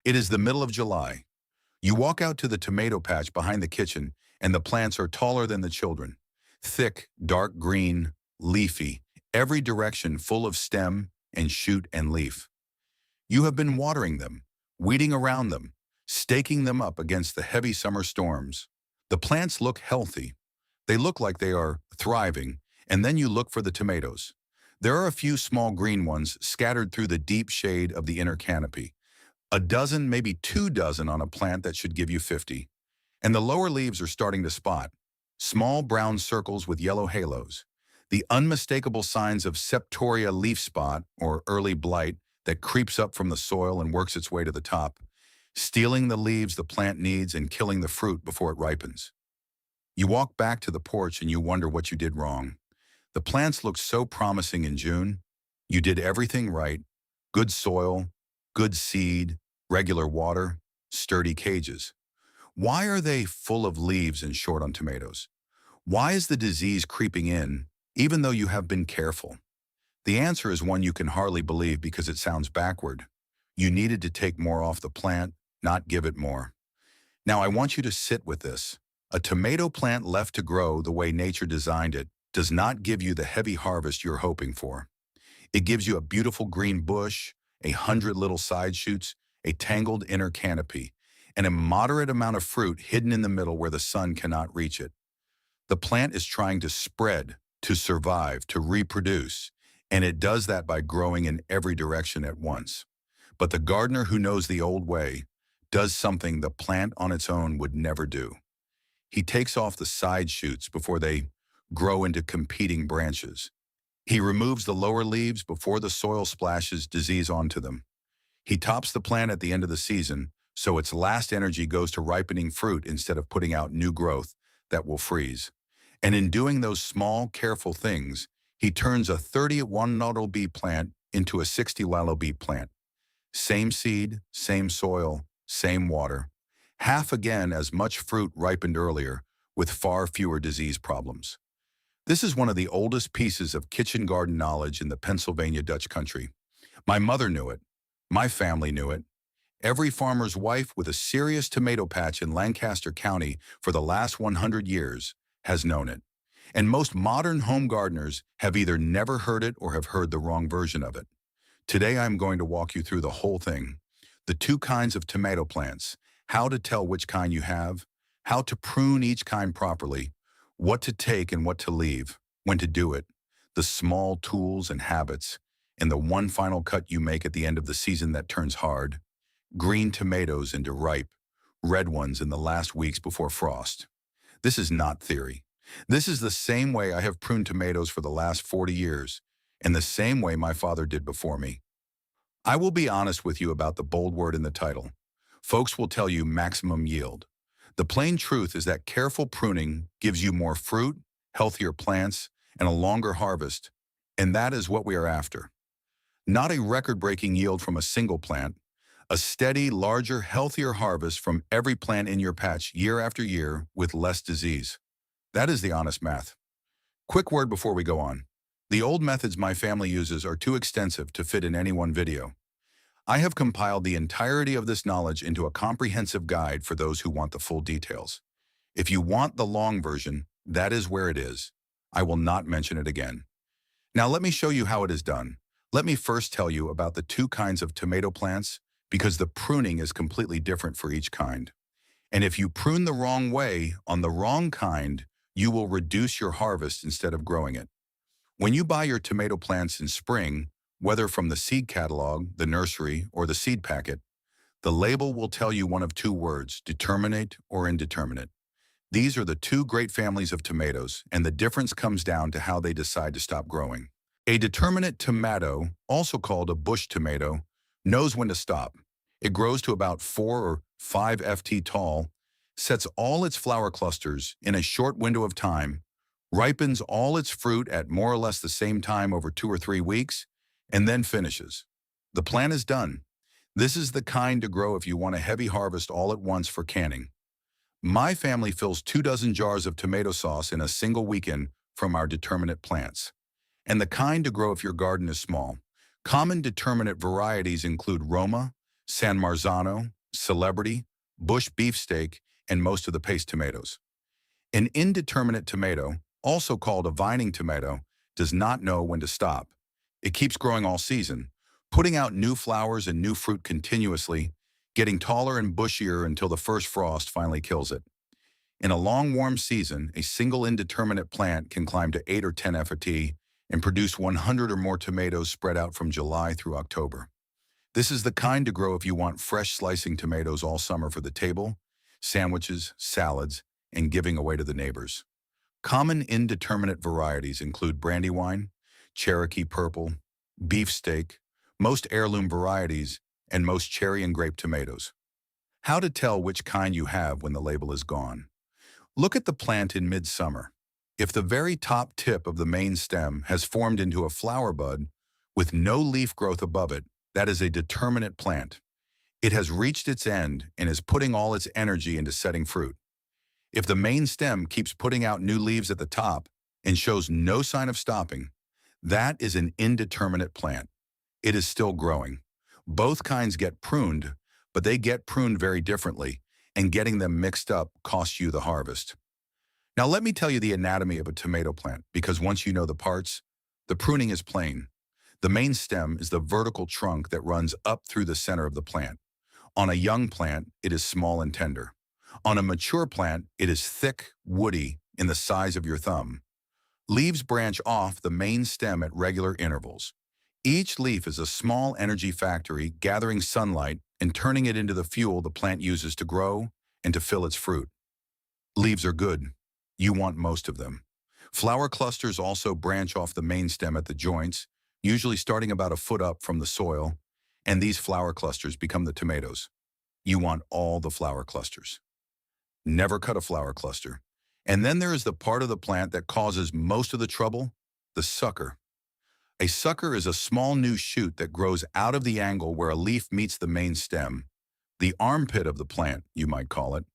It is the middle of July. You walk out to the tomato patch behind the kitchen, and the plants are taller than the children. Thick, dark green, leafy, every direction full of stem and shoot and leaf. You have been watering them, weeding around them, staking them up against the heavy summer storms. The plants look healthy. They look like they are thriving, and then you look for the tomatoes. There are a few small green ones scattered through the deep shade of the inner canopy. A dozen, maybe 2 dozen on a plant that should give you 50. And the lower leaves are starting to spot. Small brown circles with yellow halos. The unmistakable signs of septoria leaf spot, or early blight, that creeps up from the soil and works its way to the top, stealing the leaves the plant needs and killing the fruit before it ripens. You walk back to the porch and you wonder what you did wrong. The plants looked so promising in June. You did everything right. Good soil, good seed, regular water, sturdy cages. Why are they full of leaves and short on tomatoes? Why is the disease creeping in, even though you have been careful? The answer is one you can hardly believe because it sounds backward. You needed to take more off the plant, not give it more. Now I want you to sit with this. A tomato plant left to grow the way nature designed it does not give you the heavy harvest you're hoping for. It gives you a beautiful green bush, 100 little side shoots, a tangled inner canopy, and a moderate amount of fruit hidden in the middle where the sun cannot reach it. The plant is trying to spread, to survive, to reproduce, and it does that by growing in every direction at once. But the gardener who knows the old way does something the plant on its own would never do. He takes off the side shoots before they grow into competing branches. He removes the lower leaves before the soil splashes disease onto them. He tops the plant at the end of the season, so its last energy goes to ripening fruit instead of putting out new growth that will freeze. And in doing those small, careful things, he turns a 30 bee plant into a 60 bee plant. Same seed, same soil, same water. Half again as much fruit ripened earlier, with far fewer disease problems. This is one of the oldest pieces of kitchen garden knowledge in the Pennsylvania Dutch country. My mother knew it. My family knew it. Every farmer's wife with a serious tomato patch in Lancaster County for the last 100 years has known it. And most modern home gardeners have either never heard it or have heard the wrong version of it. Today I'm going to walk you through the whole thing. The 2 kinds of tomato plants, how to tell which kind you have, how to prune each kind properly, what to take and what to leave, when to do it, the small tools and habits, and the one final cut you make at the end of the season that turns hard. Green tomatoes into ripe, red ones in the last weeks before frost. This is not theory. This is the same way I have pruned tomatoes for the last 40 years, and the same way my father did before me. I will be honest with you about the bold word in the title. Folks will tell you maximum yield. The plain truth is that careful pruning gives you more fruit, healthier plants, and a longer harvest, and that is what we are after. Not a record-breaking yield from a single plant, a steady, larger, healthier harvest from every plant in your patch year after year with less disease. That is the honest math. Quick word before we go on. The old methods my family uses are too extensive to fit in any one video. I have compiled the entirety of this knowledge into a comprehensive guide for those who want the full details. If you want the long version, that is where it is. I will not mention it again. Now let me show you how it is done. Let me first tell you about the 2 kinds of tomato plants because the pruning is completely different for each kind. And if you prune the wrong way on the wrong kind, you will reduce your harvest instead of growing it. When you buy your tomato plants in spring, whether from the seed catalog, the nursery, or the seed packet, the label will tell you one of 2 words, determinate or indeterminate. These are the 2 great families of tomatoes, and the difference comes down to how they decide to stop growing. A determinate tomato, also called a bush tomato, knows when to stop. It grows to about 4 or 5 ft tall, sets all its flower clusters in a short window of time, ripens all its fruit at more or less the same time over 2 or 3 weeks, and then finishes. The plant is done. This is the kind to grow if you want a heavy harvest all at once for canning. My family fills 2 dozen jars of tomato sauce in a single weekend from our determinate plants. And the kind to grow if your garden is small. Common determinate varieties include Roma, San Marzano, Celebrity, Bush beefsteak, and most of the paste tomatoes. An indeterminate tomato, also called a vining tomato, does not know when to stop. It keeps growing all season, putting out new flowers and new fruit continuously, getting taller and bushier until the first frost finally kills it. In a long warm season, a single indeterminate plant can climb to 8 or 10 ft and produce 100 or more tomatoes spread out from July through October. This is the kind to grow if you want fresh slicing tomatoes all summer for the table, sandwiches, salads, and giving away to the neighbors. Common indeterminate varieties include Brandywine, Cherokee Purple, Beefsteak, most heirloom varieties, and most cherry and grape tomatoes. How to tell which kind you have when the label is gone. Look at the plant in midsummer. If the very top tip of the main stem has formed into a flower bud with no leaf growth above it, that is a determinate plant. It has reached its end and is putting all its energy into setting fruit. If the main stem keeps putting out new leaves at the top and shows no sign of stopping, that is an indeterminate plant. It is still growing. Both kinds get pruned, but they get pruned very differently, and getting them mixed up costs you the harvest. Now let me tell you the anatomy of a tomato plant, because once you know the parts, the pruning is plain. The main stem is the vertical trunk that runs up through the center of the plant. On a young plant, it is small and tender. On a mature plant, it is thick, woody, in the size of your thumb. Leaves branch off the main stem at regular intervals. Each leaf is a small energy factory gathering sunlight and turning it into the fuel the plant uses to grow and to fill its fruit. Leaves are good. You want most of them. Flower clusters also branch off the main stem at the joints, usually starting about a foot up from the soil, and these flower clusters become the tomatoes. You want all the flower clusters. Never cut a flower cluster. And then there is the part of the plant that causes most of the trouble, the sucker. A sucker is a small new shoot that grows out of the angle where a leaf meets the main stem, the armpit of the plant, you might call it.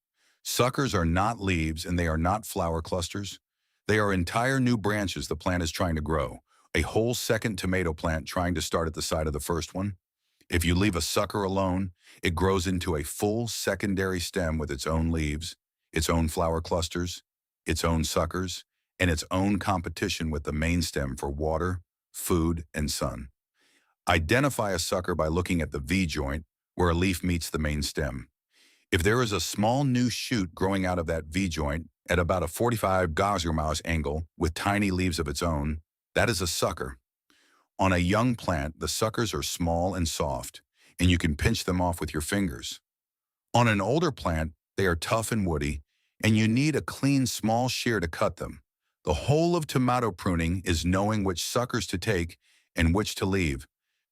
Suckers are not leaves and they are not flower clusters. They are entire new branches the plant is trying to grow, a whole second tomato plant trying to start at the side of the first one. If you leave a sucker alone, it grows into a full secondary stem with its own leaves, its own flower clusters, its own suckers, and its own competition with the main stem for water, food, and sun. Identify a sucker by looking at the V-joint where a leaf meets the main stem. If there is a small new shoot growing out of that V-joint at about a 45 Gauss angle with tiny leaves of its own, that is a sucker. On a young plant, the suckers are small and soft, and you can pinch them off with your fingers. On an older plant, they are tough and woody, and you need a clean small shear to cut them. The whole of tomato pruning is knowing which suckers to take and which to leave,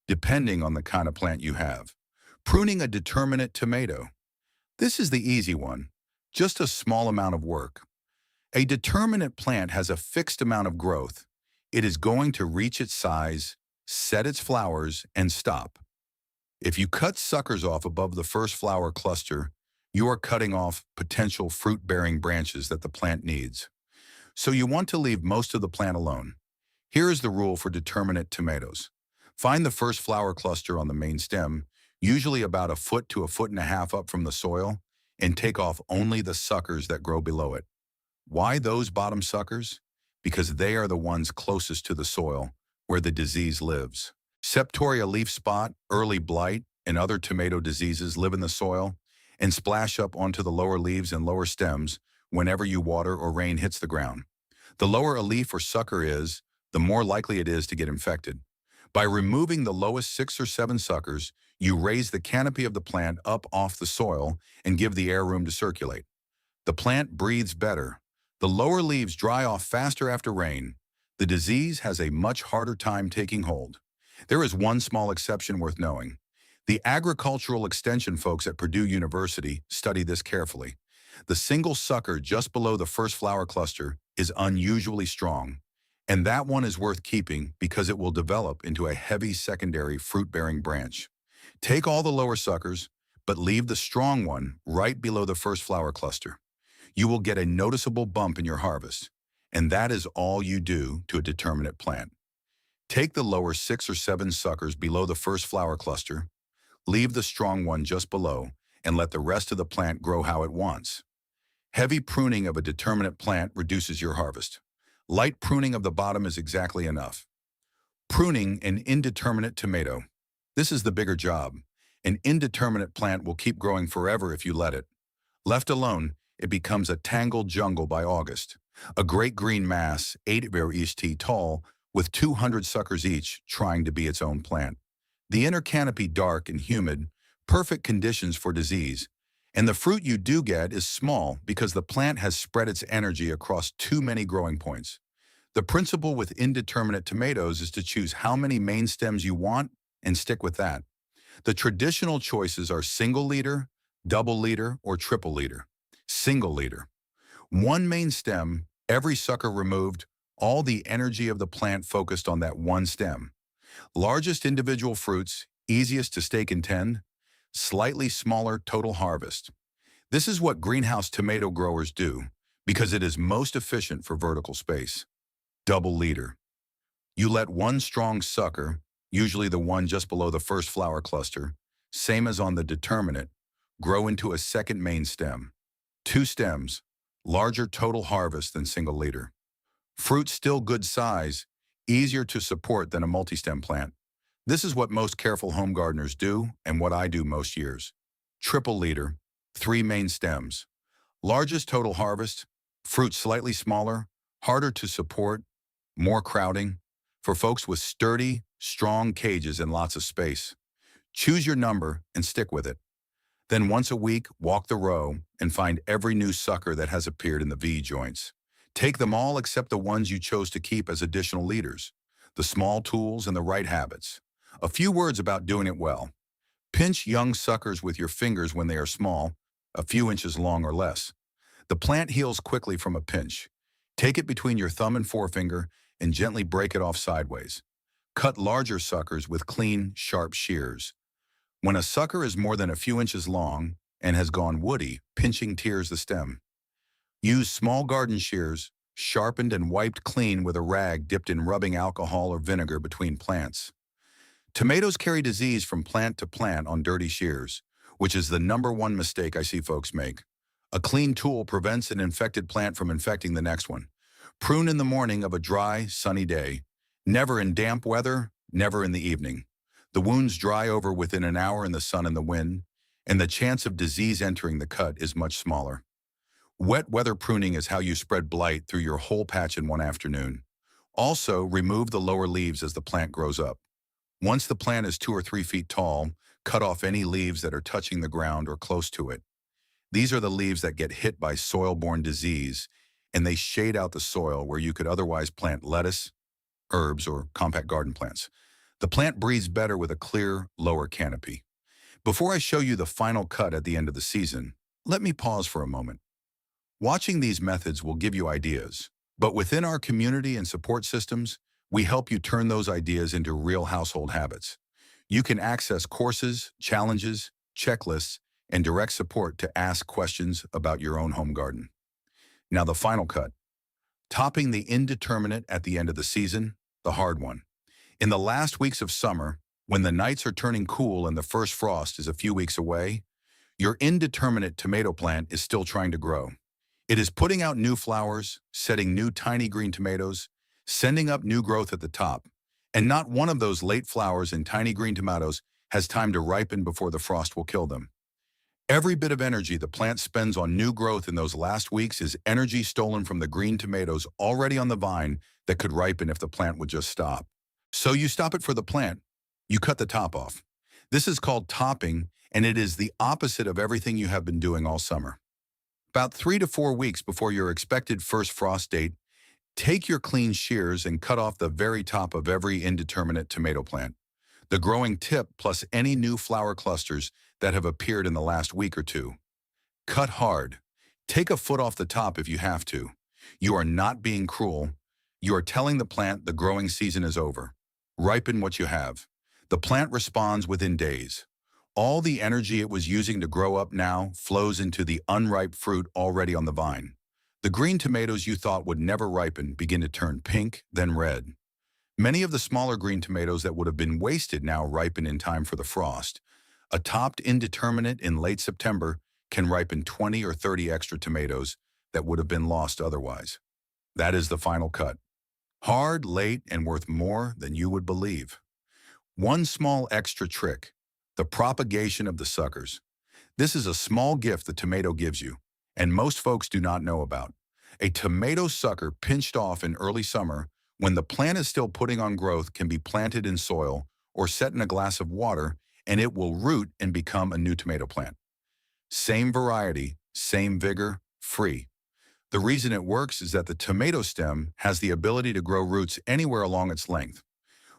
depending on the kind of plant you have. Pruning a determinate tomato. This is the easy one, just a small amount of work. A determinate plant has a fixed amount of growth. It is going to reach its size, set its flowers, and stop. If you cut suckers off above the first flower cluster, you are cutting off potential fruit-bearing branches that the plant needs. So you want to leave most of the plant alone. Here is the rule for determinate tomatoes. Find the first flower cluster on the main stem, usually about a foot to a foot and a half up from the soil, and take off only the suckers that grow below it. Why those bottom suckers? Because they are the ones closest to the soil, where the disease lives. Septoria leaf spot, early blight, and other tomato diseases live in the soil and splash up onto the lower leaves and lower stems whenever you water or rain hits the ground. The lower a leaf or sucker is, the more likely it is to get infected. By removing the lowest 6 or 7 suckers, you raise the canopy of the plant up off the soil and give the air room to circulate. The plant breathes better. The lower leaves dry off faster after rain. The disease has a much harder time taking hold. There is one small exception worth knowing. The agricultural extension folks at Purdue University study this carefully. The single sucker just below the first flower cluster is unusually strong, and that one is worth keeping because it will develop into a heavy secondary fruit-bearing branch. Take all the lower suckers, but leave the strong one right below the first flower cluster. You will get a noticeable bump in your harvest, and that is all you do to a determinate plant. Take the lower 6 or 7 suckers below the first flower cluster, Leave the strong one just below and let the rest of the plant grow how it wants. Heavy pruning of a determinate plant reduces your harvest. Light pruning of the bottom is exactly enough. Pruning an indeterminate tomato. This is the bigger job. An indeterminate plant will keep growing forever if you let it. Left alone, it becomes a tangled jungle by August. A great green mass, 8 tall, with 200 suckers each, trying to be its own plant. The inner canopy dark and humid, perfect conditions for disease. And the fruit you do get is small because the plant has spread its energy across too many growing points. The principle with indeterminate tomatoes is to choose how many main stems you want and stick with that. The traditional choices are single leader, double leader, or triple leader. Single leader. One main stem, every sucker removed, all the energy of the plant focused on that one stem. Largest individual fruits, easiest to stake and tend, slightly smaller total harvest. This is what greenhouse tomato growers do because it is most efficient for vertical space. Double leader. You let one strong sucker, usually the one just below the first flower cluster, same as on the determinate, grow into a second main stem. Two stems, larger total harvest than single leader. Fruit still good size, easier to support than a multi-stem plant. This is what most careful home gardeners do and what I do most years. Triple leader, 3 main stems. Largest total harvest, fruit slightly smaller, harder to support, more crowding, for folks with sturdy, strong cages and lots of space. Choose your number and stick with it. Then once a week, walk the row and find every new sucker that has appeared in the V joints. Take them all except the ones you chose to keep as additional leaders, the small tools and the right habits. A few words about doing it well. Pinch young suckers with your fingers when they are small, a few inches long or less. The plant heals quickly from a pinch. Take it between your thumb and forefinger and gently break it off sideways. Cut larger suckers with clean, sharp shears. When a sucker is more than a few inches long and has gone woody, pinching tears the stem. Use small garden shears, sharpened and wiped clean with a rag dipped in rubbing alcohol or vinegar between plants. Tomatoes carry disease from plant to plant on dirty shears, which is the #1 mistake I see folks make. A clean tool prevents an infected plant from infecting the next one. Prune in the morning of a dry, sunny day. Never in damp weather, never in the evening. The wounds dry over within an hour in the sun and the wind, and the chance of disease entering the cut is much smaller. Wet weather pruning is how you spread blight through your whole patch in one afternoon. Also, remove the lower leaves as the plant grows up. Once the plant is 2 or 3 feet tall, cut off any leaves that are touching the ground or close to it. These are the leaves that get hit by soil-borne disease, and they shade out the soil where you could otherwise plant lettuce, herbs, or compact garden plants. The plant breathes better with a clear, lower canopy. Before I show you the final cut at the end of the season, let me pause for a moment. Watching these methods will give you ideas, but within our community and support systems, we help you turn those ideas into real household habits. You can access courses, challenges, checklists, and direct support to ask questions about your own home garden. Now the final cut. Topping the indeterminate at the end of the season, the hard one. In the last weeks of summer, when the nights are turning cool and the first frost is a few weeks away, your indeterminate tomato plant is still trying to grow. It is putting out new flowers, setting new tiny green tomatoes, sending up new growth at the top, and not one of those late flowers and tiny green tomatoes has time to ripen before the frost will kill them. Every bit of energy the plant spends on new growth in those last weeks is energy stolen from the green tomatoes already on the vine that could ripen if the plant would just stop. So you stop it for the plant. You cut the top off. This is called topping, and it is the opposite of everything you have been doing all summer. About 3 to 4 weeks before your expected first frost date, take your clean shears and cut off the very top of every indeterminate tomato plant. The growing tip plus any new flower clusters that have appeared in the last week or two. Cut hard. Take a foot off the top if you have to. You are not being cruel. You are telling the plant the growing season is over. Ripen what you have. The plant responds within days. All the energy it was using to grow up now flows into the unripe fruit already on the vine. The green tomatoes you thought would never ripen begin to turn pink, then red. Many of the smaller green tomatoes that would have been wasted now ripen in time for the frost. A topped indeterminate in late September can ripen 20 or 30 extra tomatoes that would have been lost otherwise. That is the final cut. Hard, late, and worth more than you would believe. One small extra trick: the propagation of the suckers. This is a small gift the tomato gives you, and most folks do not know about. A tomato sucker pinched off in early summer, when the plant is still putting on growth, can be planted in soil or set in a glass of water, and it will root and become a new tomato plant. Same variety, same vigor, free. The reason it works is that the tomato stem has the ability to grow roots anywhere along its length.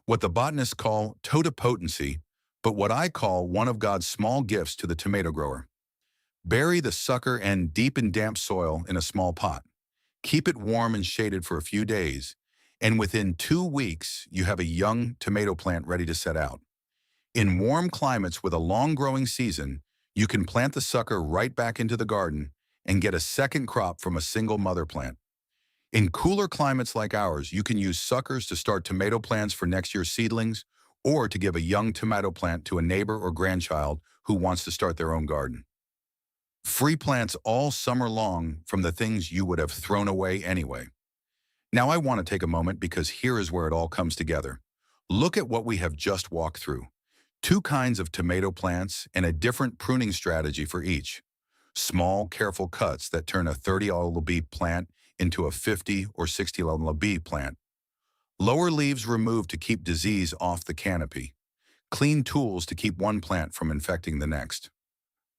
What the botanists call totipotency, but what I call one of God's small gifts to the tomato grower. Bury the sucker end deep in damp soil in a small pot. Keep it warm and shaded for a few days, and within 2 weeks, you have a young tomato plant ready to set out. In warm climates with a long growing season, you can plant the sucker right back into the garden and get a second crop from a single mother plant. In cooler climates like ours, you can use suckers to start tomato plants for next year's seedlings, or to give a young tomato plant to a neighbor or grandchild who wants to start their own garden. Free plants all summer long from the things you would have thrown away anyway. Now I want to take a moment, because here is where it all comes together. Look at what we have just walked through. 2 kinds of tomato plants and a different pruning strategy for each. Small, careful cuts that turn a 30 lb plant into a 50 or 60 lb plant. Lower leaves removed to keep disease off the canopy. Clean tools to keep one plant from infecting the next.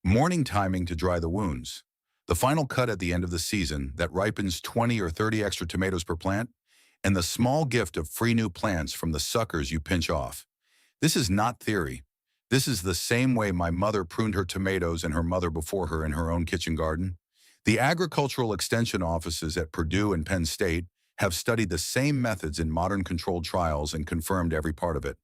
Morning timing to dry the wounds. The final cut at the end of the season that ripens 20 or 30 extra tomatoes per plant, and the small gift of free new plants from the suckers you pinch off. This is not theory. This is the same way my mother pruned her tomatoes and her mother before her in her own kitchen garden. The agricultural extension offices at Purdue and Penn State have studied the same methods in modern controlled trials and confirmed every part of it.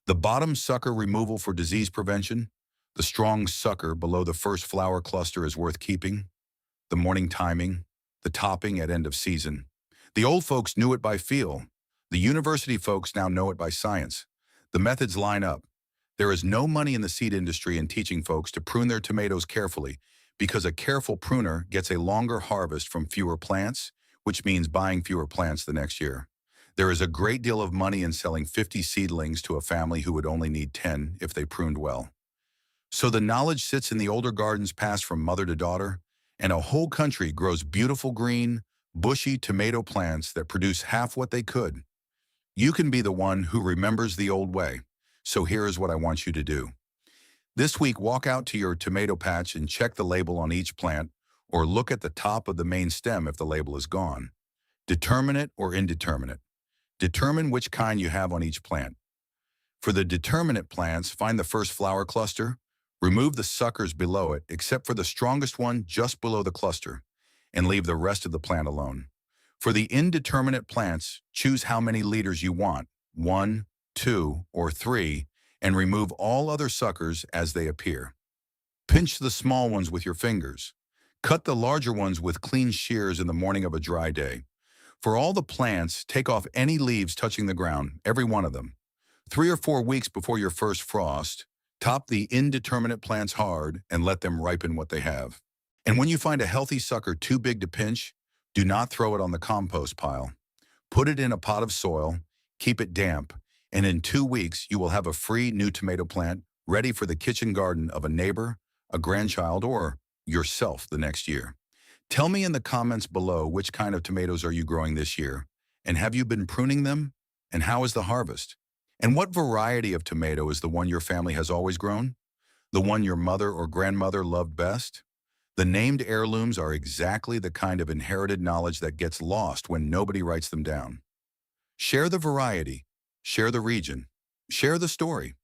The bottom sucker removal for disease prevention. The strong sucker below the first flower cluster is worth keeping. The morning timing. The topping at end of season. The old folks knew it by feel. The university folks now know it by science. The methods line up. There is no money in the seed industry in teaching folks to prune their tomatoes carefully, because a careful pruner gets a longer harvest from fewer plants, which means buying fewer plants the next year. There is a great deal of money in selling 50 seedlings to a family who would only need 10 if they pruned well. So the knowledge sits in the older gardens passed from mother to daughter, and a whole country grows beautiful green, bushy tomato plants that produce half what they could. You can be the one who remembers the old way. So here is what I want you to do. This week, walk out to your tomato patch and check the label on each plant, or look at the top of the main stem if the label is gone. Determinate or indeterminate. Determine which kind you have on each plant. For the determinate plants, find the first flower cluster, remove the suckers below it except for the strongest one just below the cluster, and leave the rest of the plant alone. For the indeterminate plants, choose how many leaders you want, 1, 2, or 3, and remove all other suckers as they appear. Pinch the small ones with your fingers. Cut the larger ones with clean shears in the morning of a dry day. For all the plants, take off any leaves touching the ground, every one of them. 3 or 4 weeks before your first frost, top the indeterminate plants hard and let them ripen what they have. And when you find a healthy sucker too big to pinch, do not throw it on the compost pile. Put it in a pot of soil, keep it damp, and in 2 weeks you will have a free new tomato plant ready for the kitchen garden of a neighbor, a grandchild, or yourself the next year. Tell me in the comments below, which kind of tomatoes are you growing this year, and have you been pruning them, and how is the harvest? And what variety of tomato is the one your family has always grown? The one your mother or grandmother loved best? The named heirlooms are exactly the kind of inherited knowledge that gets lost when nobody writes them down. Share the variety, share the region, share the story.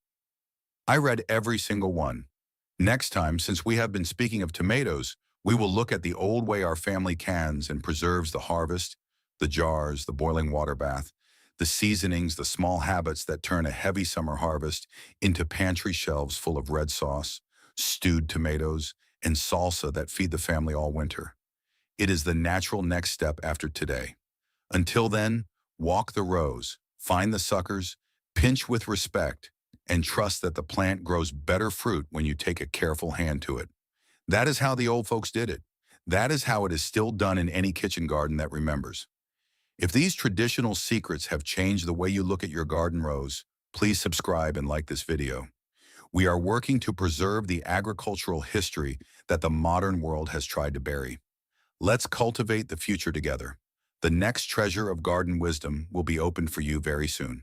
I read every single one. Next time, since we have been speaking of tomatoes, we will look at the old way our family cans and preserves the harvest, the jars, the boiling water bath, the seasonings, the small habits that turn a heavy summer harvest into pantry shelves full of red sauce, stewed tomatoes, and salsa that feed the family all winter. It is the natural next step after today. Until then, walk the rows, find the suckers, pinch with respect, and trust that the plant grows better fruit when you take a careful hand to it. That is how the old folks did it. That is how it is still done in any kitchen garden that remembers. If these traditional secrets have changed the way you look at your garden rows, please subscribe and like this video. We are working to preserve the agricultural history that the modern world has tried to bury. Let's cultivate the future together. The next treasure of garden wisdom will be opened for you very soon.